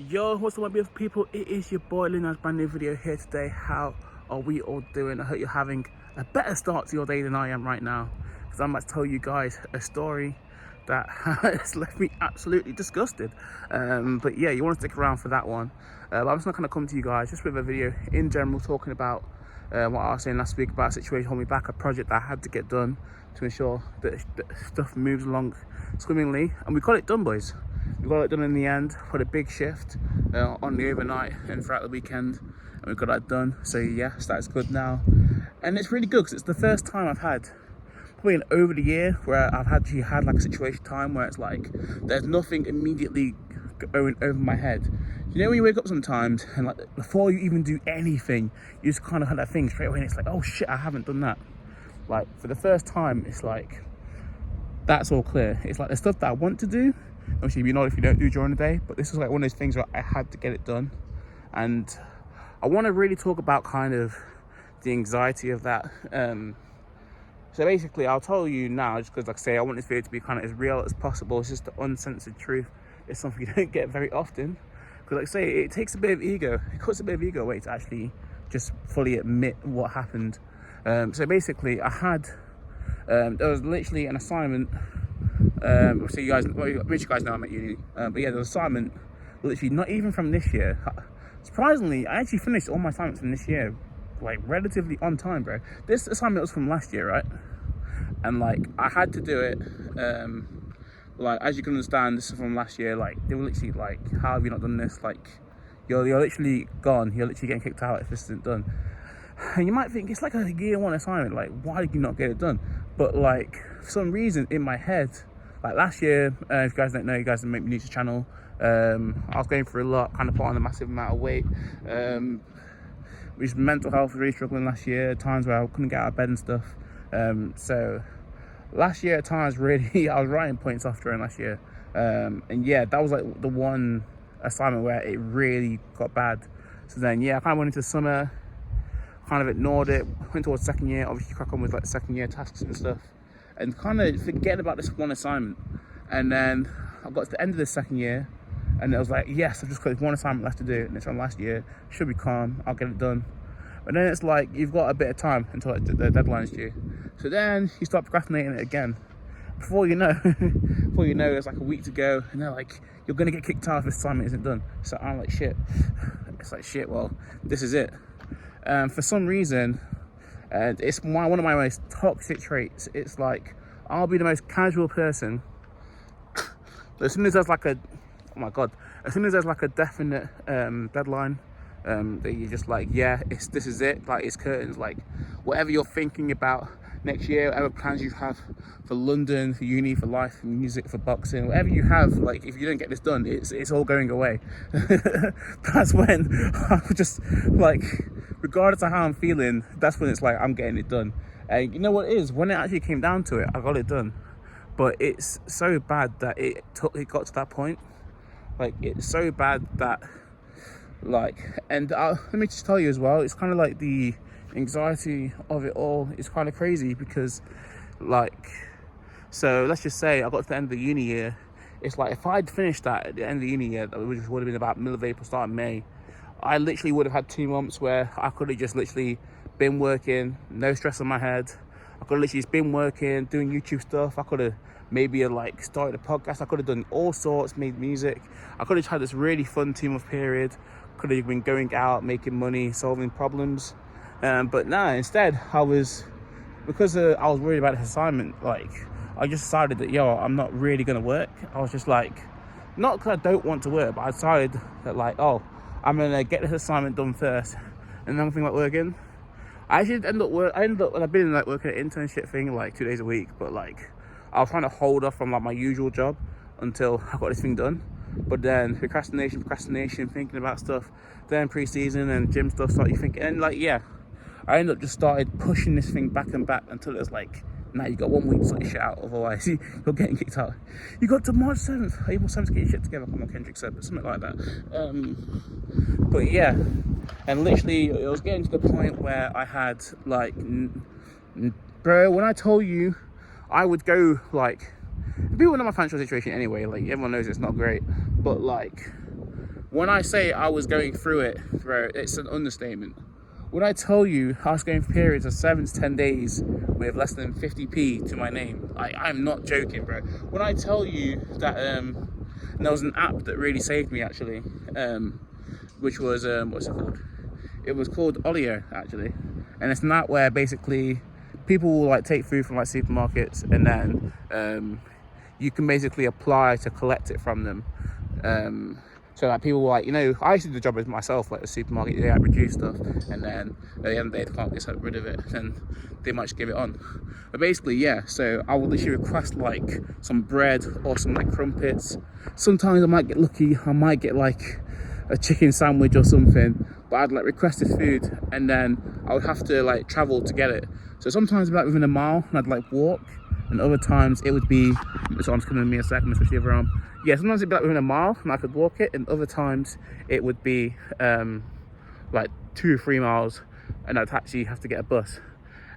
Yo, what's up my beautiful people? It is your boy Lindon's brand new video here today. How are we all doing? I hope you're having a better start to your day than I am right now, because I'm about to tell you guys a story that has left me absolutely disgusted. But yeah, you want to stick around for that one. But I'm just not going to come to you guys just with a video in general talking about what I was saying last week about a situation holding me back, a project that I had to get done to ensure that stuff moves along swimmingly, and we got it done, boys. We got it done in the end. Put a big shift on the overnight and throughout the weekend, and we got that done. So yes, that's good now, and it's really good because it's the first time I've had probably in over the year where I've actually had like a situation time where it's like there's nothing immediately going over my head. You know when you wake up sometimes and like before you even do anything, you just kind of have that thing straight away, and it's like, oh shit, I haven't done that. Like for the first time, it's like that's all clear. It's like the stuff that I want to do. Obviously, you know, if you don't do during the day, but this was like one of those things where I had to get it done. And I want to really talk about kind of the anxiety of that. So basically, I'll tell you now, just because like I say, I want this video to be kind of as real as possible. It's just the uncensored truth. It's something you don't get very often. Because like I say, it takes a bit of ego. It cuts a bit of ego away to actually just fully admit what happened. So basically, I had, there was literally an assignment. So you guys, which you guys know I'm at uni, but yeah, the assignment, literally not even from this year. Surprisingly, I actually finished all my assignments from this year, like relatively on time, bro. This assignment was from last year, right? And like I had to do it. Like as you can understand, this is from last year. Like they were literally like, "How have you not done this? Like you're literally gone. You're literally getting kicked out if this isn't done." And you might think it's like a year one assignment. Like why did you not get it done? But like for some reason in my head. Like last year, if you guys don't know, you guys make me new to the channel. I was going through a lot, kind of put on a massive amount of weight. Which mental health was really struggling last year. Times where I couldn't get out of bed and stuff. So last year at times, really, I was writing points off during last year. And yeah, that was like the one assignment where it really got bad. So then, yeah, I kind of went into summer, kind of ignored it. Went towards second year, obviously crack on with like second year tasks and stuff. And kind of forget about this one assignment. And then I got to the end of the second year, and it was like, yes, I've just got one assignment left to do, and it's from last year. Should be calm, I'll get it done. But then it's like, you've got a bit of time until the deadline is due. So then you start procrastinating it again. Before you know, it's like a week to go, and they're like, you're gonna get kicked out if this assignment isn't done. So I'm like, shit. It's like, shit, well, this is it. For some reason, and it's one of my most toxic traits. It's like I'll be the most casual person, but as soon as there's like a, oh my god, as soon as there's like a definite deadline, that you're just like, yeah, this is it. Like it's curtains. Like whatever you're thinking about next year, whatever plans you have for London, for uni, for life, for music, for boxing, whatever you have, like if you don't get this done, it's all going away. That's when I'm just like, regardless of how I'm feeling, that's when it's like I'm getting it done. And you know what it is, when it actually came down to it, I got it done. But it's so bad that it got to that point. Like it's so bad that like, and let me just tell you as well, it's kind of like the anxiety of it all is kind of crazy, because like, so let's just say I got to the end of the uni year. It's like if I'd finished that at the end of the uni year, which would have been about middle of April, start of May, I literally would have had 2 months where I could have just literally been working, no stress on my head. I could have literally just been working, doing YouTube stuff. I could have maybe like started a podcast. I could have done all sorts, made music. I could have had this really fun 2-month period. Could have been going out, making money, solving problems. But nah, instead I was, because I was worried about this assignment, like I just decided that, yo, I'm not really gonna work. I was just like, not because I don't want to work, but I decided that like, oh, I'm gonna get this assignment done first, and then I'm thinking about working. I actually ended up, I've been like working an internship thing like 2 days a week, but like I was trying to hold off from like my usual job until I got this thing done. But then procrastination, thinking about stuff, then pre-season and gym stuff, start you thinking, and like, yeah, I ended up just started pushing this thing back and back until it was like, now you got 1 week to sort your shit out, otherwise you're getting kicked out. You got to March 7th, April 7th to get your shit together. Come on, Kendrick said, but something like that. But yeah, and literally it was getting to the point where I had like, bro, when I told you I would go like, people know my financial situation anyway, like everyone knows it's not great, but like When I say I was going through it, bro, it's an understatement. When I tell you I was going for periods of 7 to 10 days with less than 50p to my name, I'm not joking, bro. When I tell you that there was an app that really saved me, actually, which was, what's it called? It was called Olio, actually. And it's an app where basically people will like take food from like supermarkets, and then you can basically apply to collect it from them. So like people were like, you know, I used to do the job with myself, like the supermarket, they like reduce stuff, and then at the end of the day they can't get rid of it, and they might just give it on. But basically, yeah, so I would literally request like some bread or some like crumpets. Sometimes I might get lucky, I might get like a chicken sandwich or something, but I'd like request this food, and then I would have to like travel to get it. So sometimes it'd be like within a mile, and I'd like walk, and other times it would be, someone's coming to me in a second, especially if yeah, sometimes it'd be like within a mile and I could walk it, and other times it would be like 2 or 3 miles, and I'd actually have to get a bus.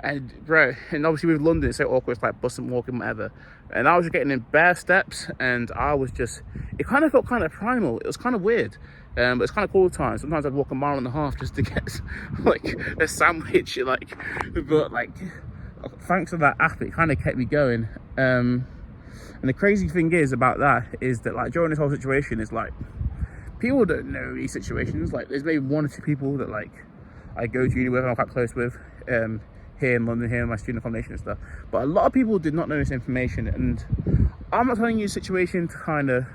And bro, and obviously with London it's so awkward, it's like bus and walking, whatever. And I was just getting in bare steps, and I was just, it kind of felt kind of primal. It was kind of weird, but it's kind of cool at times. Sometimes I'd walk 1.5 miles just to get like a sandwich, like, but like thanks to that app it kind of kept me going. And the crazy thing is about that is that like during this whole situation is like people don't know these situations. Like there's maybe 1 or 2 people that like I go to uni with and I'm quite close with here in London, here in my student accommodation and stuff. But a lot of people did not know this information, and I'm not telling you a situation to kind of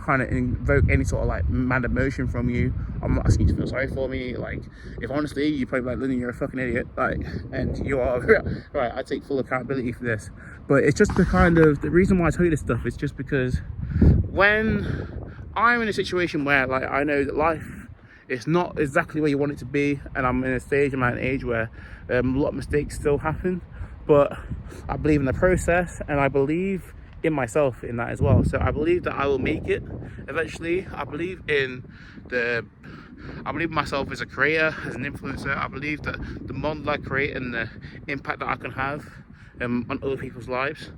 invoke any sort of like mad emotion from you. I'm not asking you to feel sorry for me. Like, if honestly you probably like, Lindon, you're a fucking idiot, like, and you are right, I take full accountability for this. But it's just the reason why I tell you this stuff is just because when I'm in a situation where like I know that life is not exactly where you want it to be, and I'm in a stage, I'm at an age where a lot of mistakes still happen, but I believe in the process, and I believe in myself in that as well. So I believe that I will make it eventually. I believe in myself as a creator, as an influencer. I believe that the model I create and the impact that I can have on other people's lives.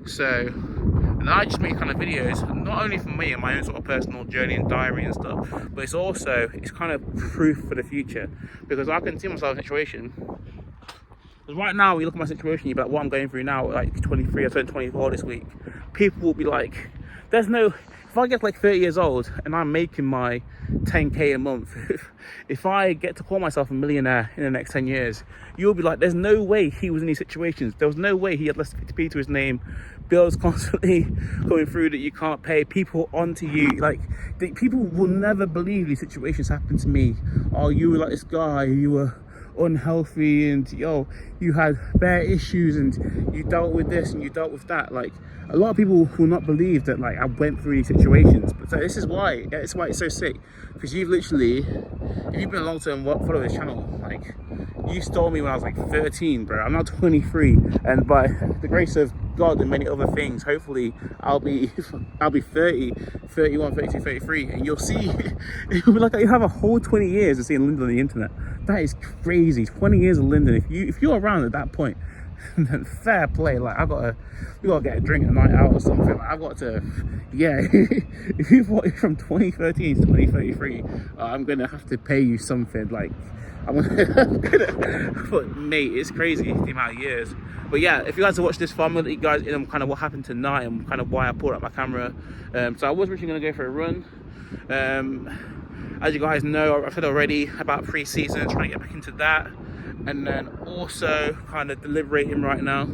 So, and I just make kind of videos, not only for me and my own sort of personal journey and diary and stuff, but it's kind of proof for the future, because I can see myself in a situation. Because right now, when you look at my situation, you're like, what I'm going through now, like 23, I turned 24 this week. People will be like, if I get like 30 years old and I'm making my 10k a month, if I get to call myself a millionaire in the next 10 years, you'll be like, there's no way he was in these situations. There was no way he had less than 50p to his name, bills constantly going through that you can't pay, people onto you. Like, people will never believe these situations happened to me. Oh, you were like this guy, you were unhealthy, and you had bare issues, and you dealt with this and you dealt with that. Like, a lot of people will not believe that like I went through these situations. But so this is why it's so sick, because you've literally, if you've been a long-term follower of this channel, like, you stole me when I was like 13, bro. I'm now 23, and by the grace of God and many other things, hopefully I'll be 30, 31, 32, 33, and you'll see, it'll be like you have a whole 20 years of seeing Lindon on the internet. That is crazy. 20 years of Lindon. If you're around at that point, then fair play. Like, you gotta get a drink a night out or something. Like, I've got to, yeah. If you've watched from 2013 to 2033, I'm gonna have to pay you something. Like, but mate, it's crazy the amount of years. But yeah, if you guys have watched this far, I'm gonna let you guys in on kind of what happened tonight and kind of why I pulled out my camera. So I was originally gonna go for a run. As you guys know, I've said already about pre-season, trying to get back into that, and then also kind of deliberating right now.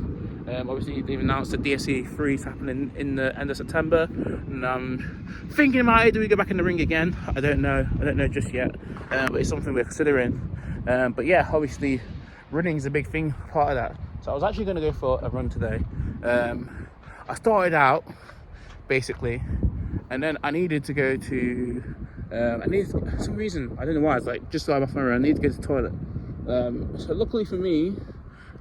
Obviously they've announced that DSE 3 is happening in the end of September, and I'm thinking about it. Do we go back in the ring again? I don't know just yet, but it's something we're considering. But yeah, obviously running is a big thing, part of that. So I was actually going to go for a run today. I started out basically, and then I needed to go to for some reason, I don't know why, it's like just off my run, I need to go to the toilet. So luckily for me,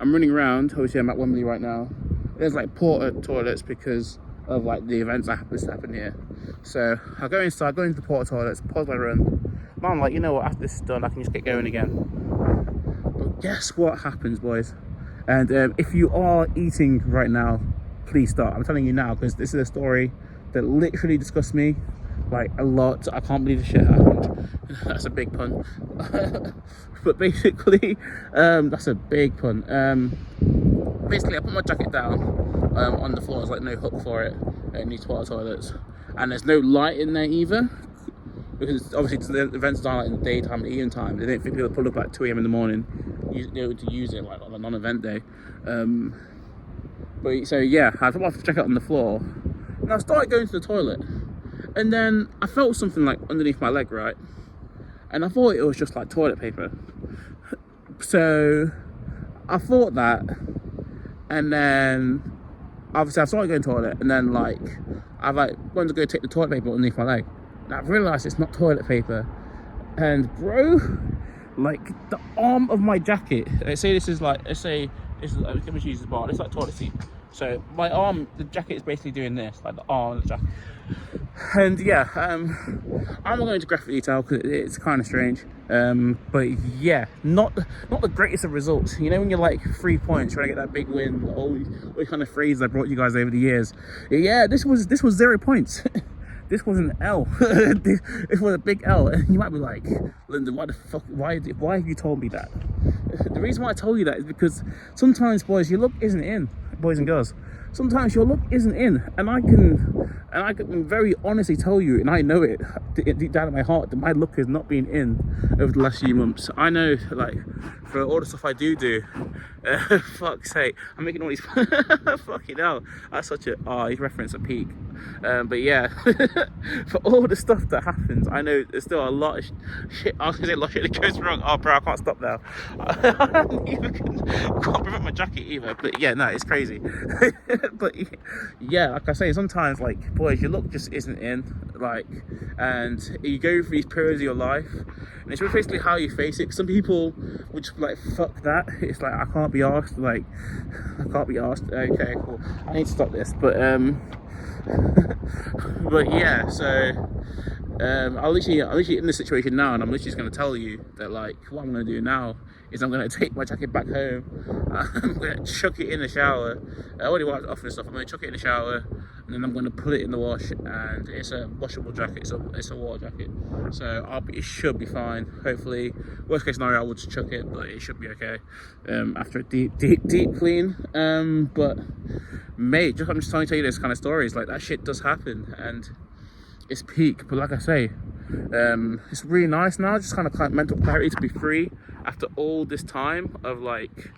I'm running around. Obviously I'm at Wembley right now. There's like porta toilets because of like the events that happen here. So I'll go inside, go into the porta toilets, pause my run. But I'm like, you know what, after this is done, I can just get going again. But guess what happens, boys? And if you are eating right now, please stop. I'm telling you now, because this is a story that literally disgusts me. like a lot. I can't believe the shit happened. That's a big pun. But basically, that's a big pun. Basically, I put my jacket down on the floor. There's like no hook for it in these toilets, and there's no light in there either, because obviously the events are like in the daytime and evening time. They don't think people pull up at 2 a.m. in the morning, to use it like on a non-event day. But so yeah, I put my jacket on the floor, and I started going to the toilet, and then I felt something like underneath my leg, right? And I thought it was just like toilet paper. So I thought that, and then obviously I started going to the toilet, and then like I wanted to go take the toilet paper underneath my leg, and I realised it's not toilet paper. And bro, like the arm of my jacket, let's say this is, let me use the bar, it's like toilet seat. So my arm, the jacket is basically doing this, like the arm of the jacket. And yeah, I'm not going into graphic detail because it's kind of strange. But yeah, not the greatest of results. You know, when you're like 3 points trying to get that big win, all these kind of phrases I brought you guys over the years. Yeah, this was 0 points. This was an L. This was a big L. And you might be like, Lindon, why the fuck? Why have you told me that? The reason why I told you that is because sometimes, boys, your luck isn't in. Boys and girls, sometimes your luck isn't in, and I can very honestly tell you, and I know it deep down in my heart, that my luck has not been in over the last few months. I know, like, for all the stuff I do, fuck's sake, I'm making all these fucking hell, that's such a reference a peak. But yeah, for all the stuff that happens, I know there's still a lot of shit. I was gonna say a lot of shit that goes wrong. Oh bro, I can't stop now. I can't prevent my jacket either. But yeah, no, it's crazy. But yeah, like I say, sometimes, like, boys, your luck just isn't in, like, and you go through these periods of your life, and it's basically how you face it. Some people would just be like, fuck that, it's like, I can't be asked, like, I can't be asked. Okay, cool, I need to stop this. But but yeah, so I'm literally in this situation now, and I'm literally just going to tell you that, like, what I'm going to do now is I'm going to take my jacket back home. I'm going to chuck it in the shower. I already wiped it off and stuff. I'm going to chuck it in the shower, and then I'm going to put it in the wash. And it's a washable jacket. It's a water jacket, so it should be fine. Hopefully, worst case scenario, I would just chuck it, but it should be okay after a deep clean. But mate, I'm just trying to tell you this kind of stories. Like, that shit does happen, and it's peak. But like I say, it's really nice now, just kind of mental clarity to be free after all this time of like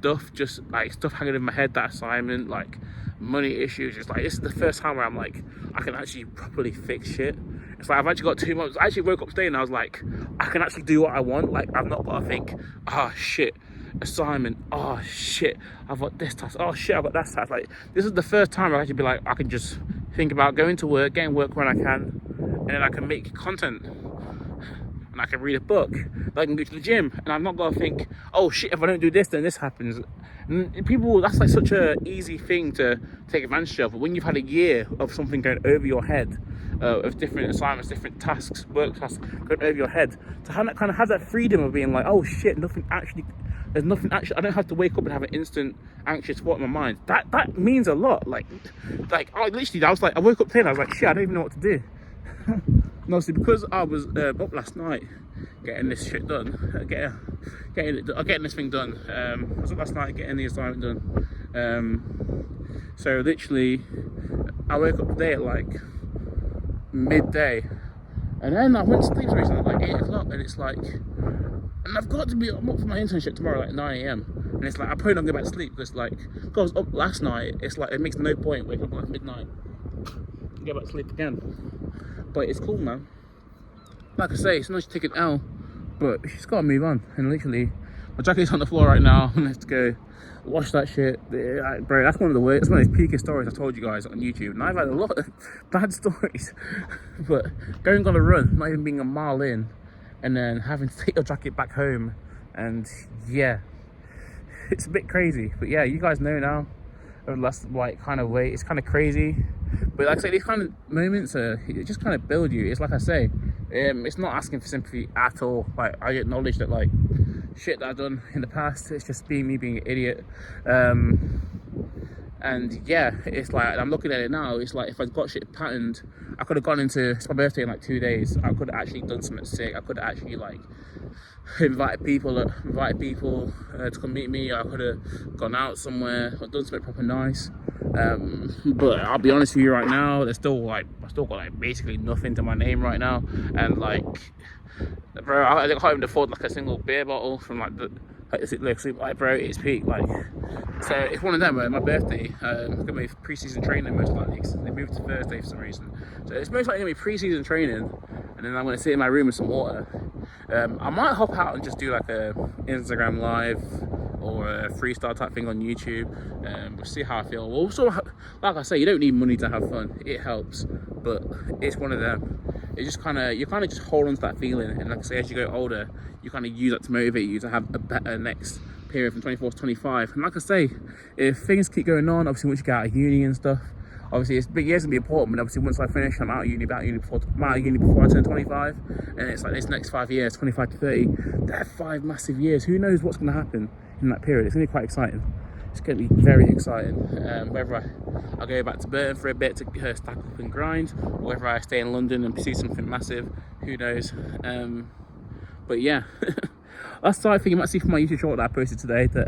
stuff hanging in my head, that assignment, like money issues. It's like, this is the first time where I'm like, I can actually properly fix shit. It's like, I've actually got 2 months. I actually woke up today and I was like, I can actually do what I want. Like, I've not got to think, shit, assignment, shit, I've got this task, shit, I've got that task. Like, this is the first time I actually be like, I can just think about going to work, getting work when I can, and then I can make content, and I can read a book, I can go to the gym, and I've not got to think, oh shit, if I don't do this, then this happens. And people, that's like such a easy thing to take advantage of. But when you've had a year of something going over your head, of different assignments, different tasks, work tasks going over your head, to have that freedom of being like, oh shit, there's nothing actually, I don't have to wake up and have an instant anxious thought in my mind. That means a lot. Like I woke up today and I was like, shit, I don't even know what to do. And obviously, because I was up last night getting this shit done, getting this thing done. I was up last night getting the assignment done. So literally, I woke up today at like midday, and then I went to sleep recently at like 8 o'clock, and it's like, and I'm up for my internship tomorrow at 9 a.m. and it's like, I probably not go back to sleep because, like, because I was up last night, it's like, it makes no point waking up at midnight and go back to sleep again. But it's cool, man. Like I say, it's nice to take an L, but you just gotta move on. And literally, my jacket's on the floor right now, and let's go wash that shit. Bro, that's one of the worst, that's one of the peakest stories I told you guys on YouTube, and I've had a lot of bad stories. But going on a run, not even being a mile in, and then having to take your jacket back home, and yeah, it's a bit crazy. But yeah, you guys know now, over the last like kind of way, it's kind of crazy. But like I say, these kind of moments it just kind of build you. It's like I say, it's not asking for sympathy at all. Like, I acknowledge that, like, shit that I've done in the past, it's just me being an idiot. And And yeah, it's like, I'm looking at it now, it's like if I'd got shit patterned, I could have gone into, it's my birthday in like 2 days, I could have actually done something sick. I could have actually like invited people to come meet me, or I could have gone out somewhere or done something proper nice. But I'll be honest with you right now, I still got like basically nothing to my name right now. And like, bro, I can't even afford like a single beer bottle from like bro, it's peak. Like, so it's one of them where my birthday, I'm gonna be pre-season training most likely, because they moved to Thursday for some reason. So it's most likely gonna be pre-season training, and then I'm gonna sit in my room with some water. I might hop out and just do like a Instagram live or a freestyle type thing on YouTube. We'll see how I feel. Also, like I say, you don't need money to have fun. It helps, but it's one of them. It's just you kind of just hold on to that feeling, and like I say, as you go older, you kind of use that to motivate you to have a better next period from 24 to 25. And like I say, if things keep going on, obviously once you get out of uni and stuff, obviously it's big years gonna be important, but obviously once I finish, I'm out of uni before I turn 25, and it's like this next 5 years, 25 to 30, they're 5 massive years. Who knows what's gonna happen in that period? It's gonna be quite exciting. It's going to be very exciting. Whether I go back to Burton for a bit to stack up and grind, or whether I stay in London and pursue something massive, who knows. But yeah, that's the thing you might see from my YouTube short that I posted today, that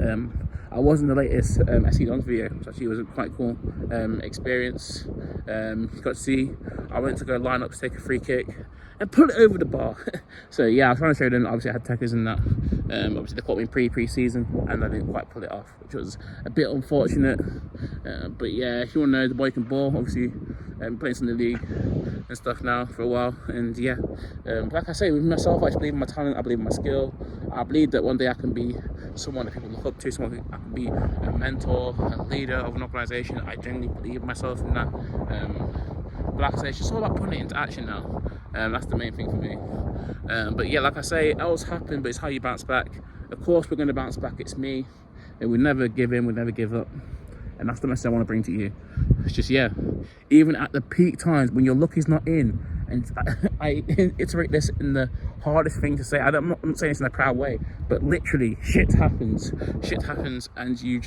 I was in the latest SC Dons video, which actually was a quite cool experience. You got to see, I went to go line up to take a free kick and put it over the bar. So yeah, I was trying to show them, obviously I had techers in that. Obviously they caught me pre-season and I didn't quite pull it off, which was a bit unfortunate. But yeah, if you want to know, the boy can ball, obviously playing in the league and stuff now for a while. And yeah, like I say, with myself, I just believe in my talent, I believe in my skill. I believe that one day I can be someone that people look up to, someone I can be a mentor, a leader of an organisation. I genuinely believe myself in that. But like I say, it's just all about putting it into action now. That's the main thing for me. But yeah, like I say, else happened, but it's how you bounce back. Of course, we're going to bounce back. It's me. And we never give in, we never give up. And that's the message I want to bring to you. It's just, yeah, even at the peak times when your luck is not in, and I iterate this in the hardest thing to say. I'm not saying this in a proud way, but literally, shit happens, and you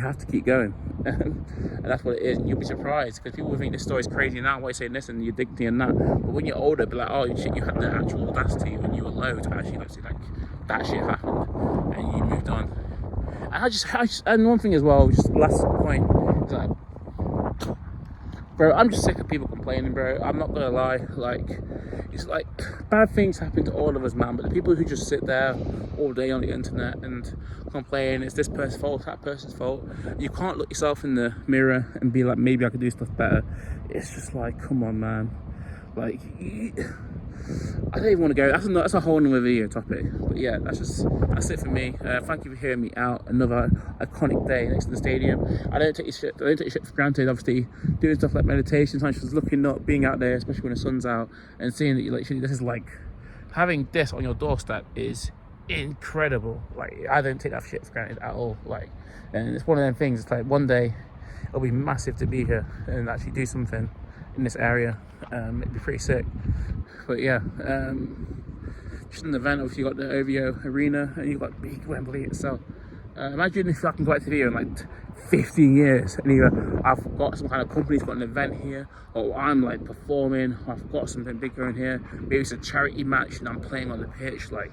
have to keep going. And that's what it is. And you'll be surprised, because people will think this story is crazy now, why you're saying this and your dignity and that. But when you're older, be like, oh shit, you had the actual audacity when you were low to actually like that shit happened, and you moved on. And and one thing as well, just last point, is like, bro, I'm just sick of people complaining, bro. I'm not gonna lie. Like, it's like, bad things happen to all of us, man. But the people who just sit there all day on the internet and complain, it's this person's fault, that person's fault. You can't look yourself in the mirror and be like, maybe I could do stuff better. It's just like, come on, man. Like, I don't even want to go. That's a whole nother video topic. But yeah, that's it for me. Thank you for hearing me out. Another iconic day next to the stadium. I don't take shit for granted. Obviously, doing stuff like meditation, sometimes just looking up, being out there, especially when the sun's out, and seeing that you literally, this is like, having this on your doorstep is incredible. Like, I don't take that shit for granted at all. Like, and it's one of them things. It's like, one day it'll be massive to be here and actually do something in this area. It'd be pretty sick. But yeah, just an event. Obviously, you got the Overdue Arena and you got big Wembley itself. Imagine if I can go back to the video in like 15 years and either I've got some kind of company's got an event here, or I'm like performing, or I've got something big going here. Maybe it's a charity match and I'm playing on the pitch. Like,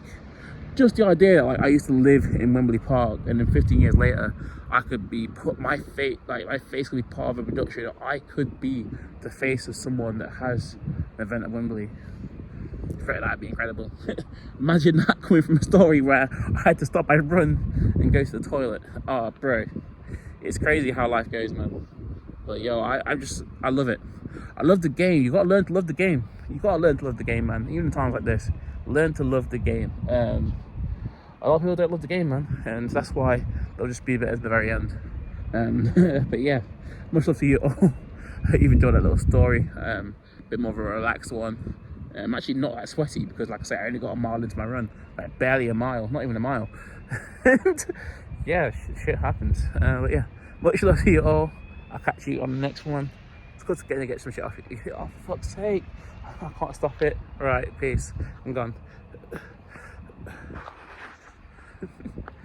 just the idea, like, I used to live in Wembley Park, and then 15 years later, I could be my face could be part of a production. I could be the face of someone that has an event at Wembley. That'd be incredible. Imagine that coming from a story where I had to stop my run and go to the toilet. Oh, bro, it's crazy how life goes, man. But yo, I love it. I love the game. You gotta learn to love the game. You gotta learn to love the game, man. Even in times like this, learn to love the game. A lot of people don't love the game, man, and that's why they'll just be there at the very end. But yeah, much love to you all. I hope you've enjoyed that little story. A bit more of a relaxed one. I'm actually not that sweaty because, like I said, I only got a mile into my run, like barely a mile, not even a mile. And yeah, shit happens. But yeah, much love to you all. I'll catch you on the next one. It's good to get some shit off. Oh, for fuck's sake, I can't stop it. All right, peace. I'm gone.